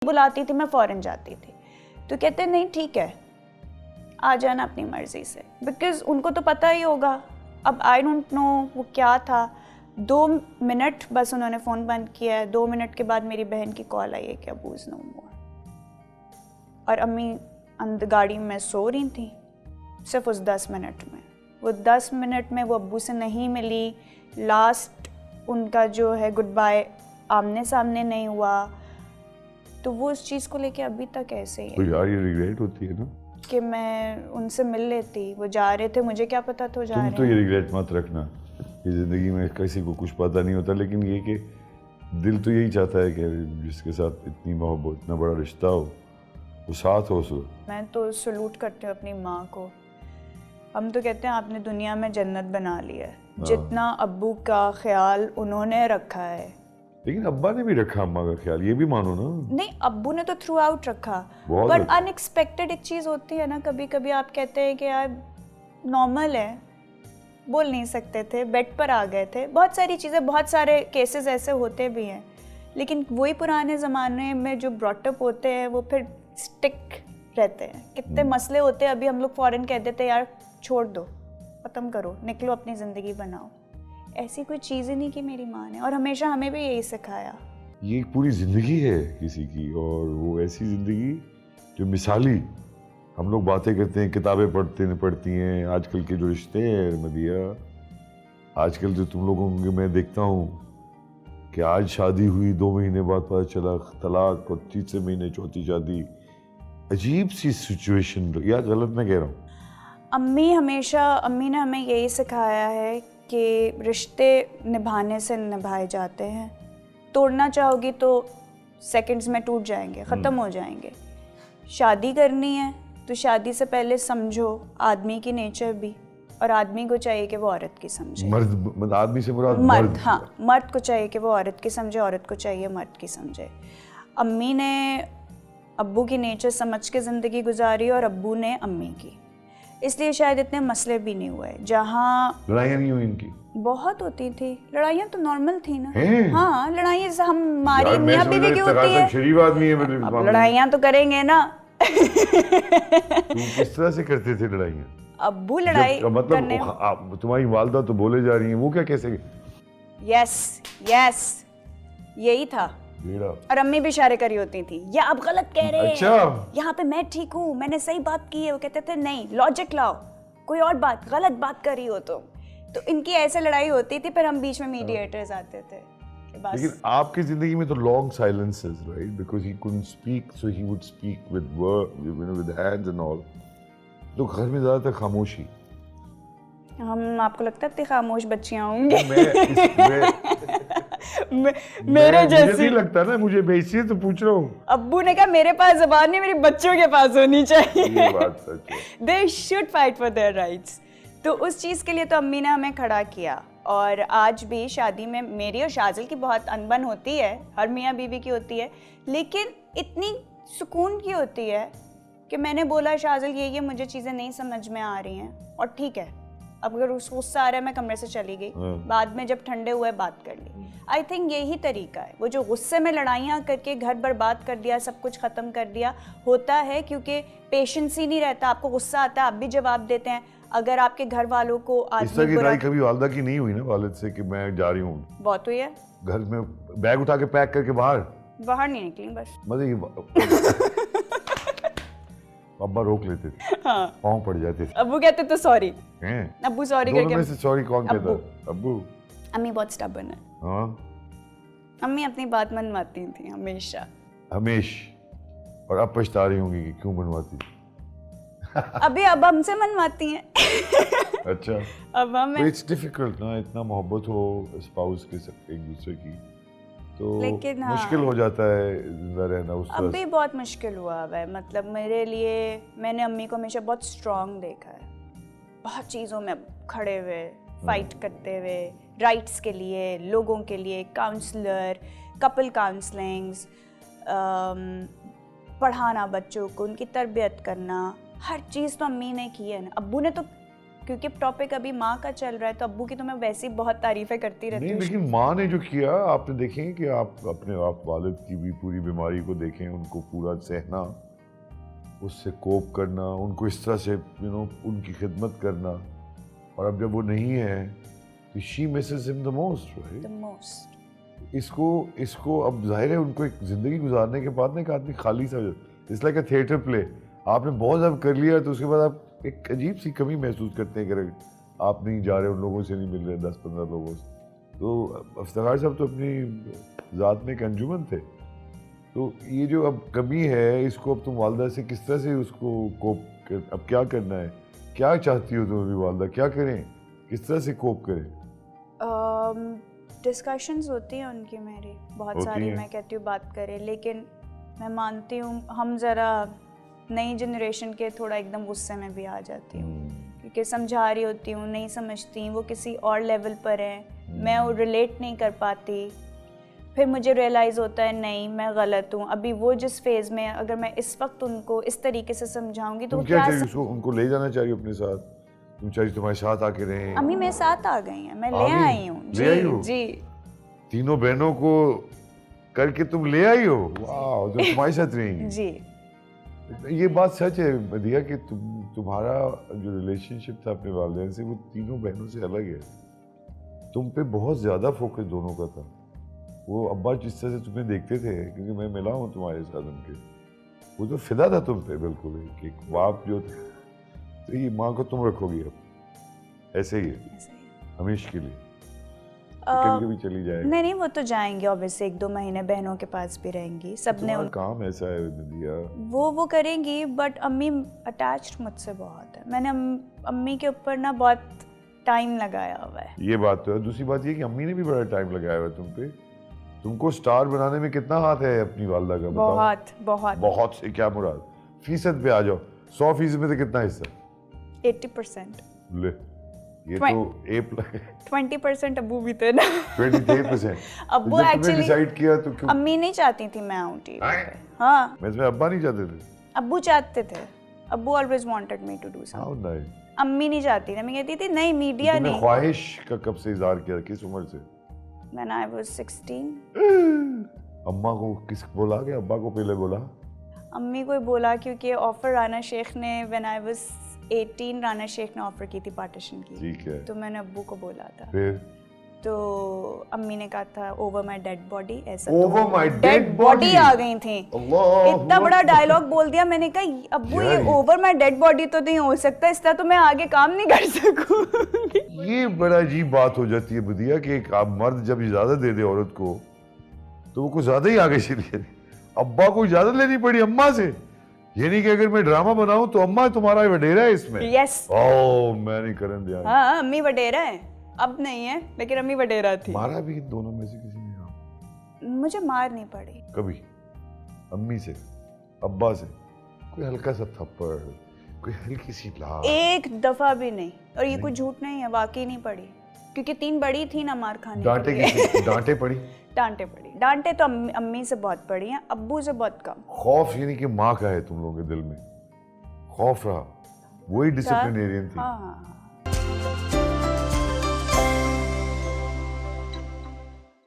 बुलाती थी मैं फ़ौरन जाती थी। तो कहते नहीं ठीक है आ जाना अपनी मर्ज़ी से, बिकॉज़ उनको तो पता ही होगा। अब आई डोंट नो वो क्या था, 2 मिनट बस उन्होंने फ़ोन बंद किया है, 2 मिनट के बाद मेरी बहन की कॉल आई है कि अबू इज़ नो मोर। और अम्मी अंदर गाड़ी में सो रही थी सिर्फ उस 10 मिनट में। वो 10 मिनट में वो अब्बू से नहीं मिली, लास्ट उनका जो है गुड बाय आमने सामने नहीं हुआ। तो वो उस चीज़ को लेके अभी तक ऐसे ही है। तो यार ये रिग्रेट होती है ना कि मैं उनसे मिल लेती, वो जा रहे थे, मुझे क्या पता था जा रहे हैं। तुम तो ये रिग्रेट मत रखना, ये ज़िंदगी में किसी को कुछ पता नहीं होता, लेकिन ये कि दिल तो यही चाहता है कि जिसके साथ इतनी मोहब्बत, इतना बड़ा रिश्ता हो, वो साथ हो। सो मैं तो सलूट करती हूँ अपनी माँ को। हम तो कहते हैं आपने दुनिया में जन्नत बना ली है, जितना अब्बू का ख्याल उन्होंने रखा है। लेकिन अब्बा ने भी रखा अम्मा का ख्याल, ये भी मानो ना। नहीं, अब्बू ने तो थ्रू आउट रखा, बहुत पर अच्छा। अनएक्सपेक्टेड एक चीज़ होती है ना, कभी कभी आप कहते हैं कि यार नॉर्मल है, बोल नहीं सकते थे, बेड पर आ गए थे, बहुत सारी चीज़ें, बहुत सारे केसेस ऐसे होते भी हैं। लेकिन वही पुराने ज़माने में जो ब्रॉटअप होते हैं वो फिर स्टिक रहते हैं। कितने मसले होते हैं, अभी हम लोग फ़ौरन कह देते यार छोड़ दो, ख़त्म करो, निकलो, अपनी ज़िंदगी बनाओ। ऐसी कोई चीज़ ही नहीं कि मेरी माँ ने, और हमेशा हमें भी यही सिखाया। ये एक पूरी ज़िंदगी है किसी की, और वो ऐसी ज़िंदगी जो मिसाली, हम लोग बातें करते हैं, किताबें पढ़ती हैं, आजकल के जो रिश्ते हैं मदिया, आजकल जो तुम लोगों के मैं देखता हूँ कि आज शादी हुई, 2 महीने बाद पता चला तलाक, और तीसरे महीने चौथी शादी। अजीब सी सिचुएशन, या गलत मैं कह रहा हूँ? अम्मी ने हमें यही सिखाया है कि रिश्ते निभाने से निभाए जाते हैं, तोड़ना चाहोगी तो सेकंड्स में टूट जाएंगे, ख़त्म हो जाएंगे। शादी करनी है तो शादी से पहले समझो आदमी की नेचर भी, और आदमी को चाहिए कि वो औरत की समझे। मर्द, आदमी से मुराद मर्द, हाँ, मर्द को चाहिए कि वो औरत की समझे, औरत को चाहिए मर्द की समझे। अम्मी ने अब्बू की नेचर समझ के ज़िंदगी गुजारी और अब्बू ने अम्मी की, इसलिए शायद इतने मसले भी नहीं हुए। जहाँ लड़ाइयाँ नहीं हुई इनकी? बहुत होती थी लड़ाइयाँ, तो नॉर्मल थी ना। हैं? हाँ, लड़ाइयाँ हमारी मियाँ बीवी की होती है। शरीफ आदमी है, अब लड़ाइयाँ तो करेंगे ना। तुम किस तरह से करते थे लड़ाइयाँ? अब्बू लड़ाई करने, मतलब तुम्हारी वालदा तो बोले जा रही हैं, वो क्या कैसे? यस यही था। और अम्मी भी इशारे करी होती थी, या आप गलत कह रहे हैं, अच्छा, यहाँ पे मैं ठीक हूँ, मैंने सही बात की है। वो कहते थे नहीं, लॉजिक लाओ, कोई और बात, गलत बात कर रही हो तुम। तो इनकी ऐसे लड़ाई होती थी, फिर हम बीच में मीडिएटर्स आते थे। लेकिन आपकी जिंदगी में तो long silences, right? Because he couldn't speak, so he would speak with word, you know, with hands and all. तो घर में ज्यादातर खामोशी। हम, आपको लगता है इतनी खामोश बच्चियां होंगी? मेरे जैसी मुझे नहीं लगता ना, मुझे बेइज्जती तो पूछ रहा हूँ। अब्बू ने कहा मेरे पास ज़बान नहीं, मेरी बच्चों के पास होनी चाहिए। ये बात सच है। They should fight for their rights। तो उस चीज़ के लिए तो अम्मी ने हमें खड़ा किया। और आज भी शादी में मेरी और शाजिल की बहुत अनबन होती है, हर मियाँ बीवी की होती है, लेकिन इतनी सुकून की होती है कि मैंने बोला शाजिल ये मुझे चीज़ें नहीं समझ में आ रही हैं, और ठीक है, अब अगर उस गुस्सा आ रहा है मैं कमरे से चली गई, बाद में जब ठंडे हुए बात कर ली। आई थिंक यही तरीका है। वो जो गुस्से में लड़ाइयाँ करके घर बर्बाद कर दिया, सब कुछ ख़त्म कर दिया, होता है क्योंकि पेशेंस ही नहीं रहता। आपको गुस्सा आता है, आप भी जवाब देते हैं। अगर आपके घर वालों को इस तरह की लड़ाई कभी वालदा की नहीं हुई ना वालिद से कि मैं जा रही हूँ? बहुत हुई है। घर में बैग उठा के पैक करके बाहर नहीं निकली बस। मतलब अब्बा रोक लेते थे, हाँ, पाँव पड़ जाते थे। अब्बू कहते तो सॉरी। हैं? अब्बू सॉरी दोनों करके। में से सॉरी कौन कहता? अब्बू। अम्मी बहुत स्टबर्न है। हाँ, अम्मी अपनी बात मनवाती थी हमेशा। और अब पछता रही होंगी कि क्यों मनवाती? अभी अब हमसे मनवाती हैं। अच्छा, अब हम इट्स डिफिकल्ट ना, इतना मोहब्बत हो स्पाउस के साथ एक दूसरे की, तो लेकिन हाँ, मुश्किल हो जाता है जिंदा रहना उस तरह। अभी बहुत मुश्किल हुआ है। मतलब मेरे लिए, मैंने अम्मी को हमेशा बहुत स्ट्रांग देखा है, बहुत चीज़ों में खड़े हुए, फाइट करते हुए, राइट्स के लिए, लोगों के लिए, काउंसलर, कपल काउंसलिंग्स, पढ़ाना बच्चों को, उनकी तरबियत करना, हर चीज़ तो अम्मी ने की है ना। अब्बू ने तो क्योंकि टॉपिक अभी माँ का चल रहा है तो अब्बू की तो मैं वैसे ही बहुत तारीफें करती रहती नहीं, हूँ। लेकिन माँ ने जो किया, आपने देखें कि आप अपने आप वालिद की भी पूरी बीमारी को देखें, उनको पूरा सहना, उससे कोप करना, उनको इस तरह से उनकी खिदमत करना, और अब जब वो नहीं है तो she Mrs him the most, right? The most. इसको अब जाहिर है उनको एक जिंदगी गुजारने के बाद ना एक आदमी खाली सा, it's like a theatre play, आपने बहुत अब कर लिया तो उसके बाद आप एक अजीब सी कमी महसूस करते हैं कि अगर आप नहीं जा रहे, उन लोगों से नहीं मिल रहे, 10-15 लोगों से। तो इफ्तिखार साहब तो अपनी ज़ात में एक अंजुमन थे, तो ये जो अब कमी है इसको अब तुम वालदा से किस तरह से उसको कोप कर, अब क्या करना है, क्या चाहती हो तुम अभी वालदा, क्या करें, किस तरह से कोप करें? डिस्कशंस होती हैं उनकी मेरी बहुत होती सारी, हैं। मैं कहती हूँ बात करें, लेकिन मैं मानती हूँ हम ज़रा नई जनरेशन के थोड़ा एकदम गुस्से में भी आ जाती हूँ, क्योंकि समझा रही होती हूँ, नहीं समझती, वो किसी और लेवल पर है, मैं वो रिलेट नहीं कर पाती, फिर मुझे रियलाइज़ होता है नहीं मैं गलत हूँ। अभी वो जिस फेज़ में, अगर मैं इस वक्त उनको इस तरीके से समझाऊंगी तो तुम वो क्या क्या चाहिए उसको, उनको ले जाना चाहिए अपने साथ, तुम चाहिए तुम्हारे साथ आके रहें? अम्मी मेरे साथ आ गई हैं, मैं आ ले गई? आई हूँ। ले आई हो? जी तीनों बहनों को करके तुम ले आई हो, वाह, जो तुम्हारे साथ रहेंगी। जी ये बात सच है मदिया कि तुम्हारा जो रिलेशनशिप था अपने वालिदैन से वो तीनों बहनों से अलग है, तुम पे बहुत ज्यादा फोकस दोनों का था। वो अब्बा जिस तरह से तुम्हें देखते थे, क्योंकि मैं मिला हूँ तुम्हारे साथ उनके, वो तो फिदा था तुम पे बिल्कुल, एक बाप जो थे। तो ये माँ को तुम रखोगी अब ऐसे ही है ऐसे ही। हमेशा के लिए, कभी कभी चली जाएगी? नहीं नहीं, वो तो जाएंगी ऑब्वियसली, 1-2 महीने बहनों के पास भी रहेंगी, सबने तुम्हारा काम ऐसा है मदिया। वो करेंगी, बट अम्मी अटैच्ड मुझसे बहुत है, मैंने अम्मी के ऊपर ना बहुत टाइम लगाया हुआ है। ये बात तो है। दूसरी बात ये कि अम्मी ने भी बड़ा टाइम लगाया हुआ है तुम पे, तुमको स्टार बनाने में कितना हाथ है अपनी वालदा का, बताओ? बहुत बहुत बहुत से क्या मुराद, फीसद पे आ जाओ, 100% में से कितना हिस्सा? 80%। ले, ये Twen- तो ए प्लस 20% अब्बू भी थे ना। 23%। अब्बू जब तुमने एक्चुअली, डिसाइड किया तो क्यों? अम्मी नहीं चाहती थी मैं आऊँ टीवी पे। हाँ, मैं इसमें अब्बा नहीं चाहते थे? अब्बू चाहते थे, अब्बू always wanted me to do how something. Nice. अम्मी नहीं चाहती थी, मैं कहती थी नहीं मीडिया तुमने नहीं। ख्वाहिश का कब से इजहार किया, किस उम्र से? When I was 16, अम्मा को किस बोला कि अब्बा को पहले बोला? अम्मी को ही बोला, क्योंकि ऑफर राना शेख ने, when I was 18 Rana Sheikh ने ऑफर की थी पार्टीशन की, ठीक है, तो मैंने अब्बू को बोला था, फिर? तो अम्मी ने कहा था ओवर माय डेड बॉडी, ऐसा Over my dead dead body? Body आ गई थी। अल्लाह, इतना बड़ा डायलॉग बोल दिया मैंने, कहा अब्बू ये यार, ओवर माय डेड बॉडी तो नहीं हो सकता, इस तरह तो मैं आगे काम नहीं कर सकूंगी। ये बड़ा अजीब बात हो जाती है बुदिया कि एक आप मर्द जब इजाजत दे दे औरत को तो वो कुछ ज्यादा ही आगे चली जाती। अब्बा को इजाजत लेनी पड़ी अम्मा से, ये नहीं कि अगर मैं ड्रामा बनाऊं तो अम्मा तुम्हारा वडेरा है इसमें। यस, ओह, मैं नहीं करन दिया। हाँ अम्मी वडेरा है, अब नहीं है लेकिन अम्मी वडेरा थी। मारा भी इन दोनों में से किसी ने कहा? मुझे मार नहीं पड़ी कभी अम्मी से, अब्बा से कोई हल्का सा थप्पड़, कोई हल्की सी लात? एक दफा भी नहीं, और ये कोई झूठ नहीं है, वाकई नहीं पड़ी, क्योंकि 3 बड़ी थी ना मार खाने डांटे के लिए। किसी डांटे पड़ी? डांटे पड़ी, डांटे तो अम्मी से बहुत पड़ी हैं, अब्बू से बहुत कम। खौफ यानी कि माँ का है तुम लोगों के दिल में, खौफ रहा, वही डिसिप्लिनेरियन थी। हाँ हाँ हाँ।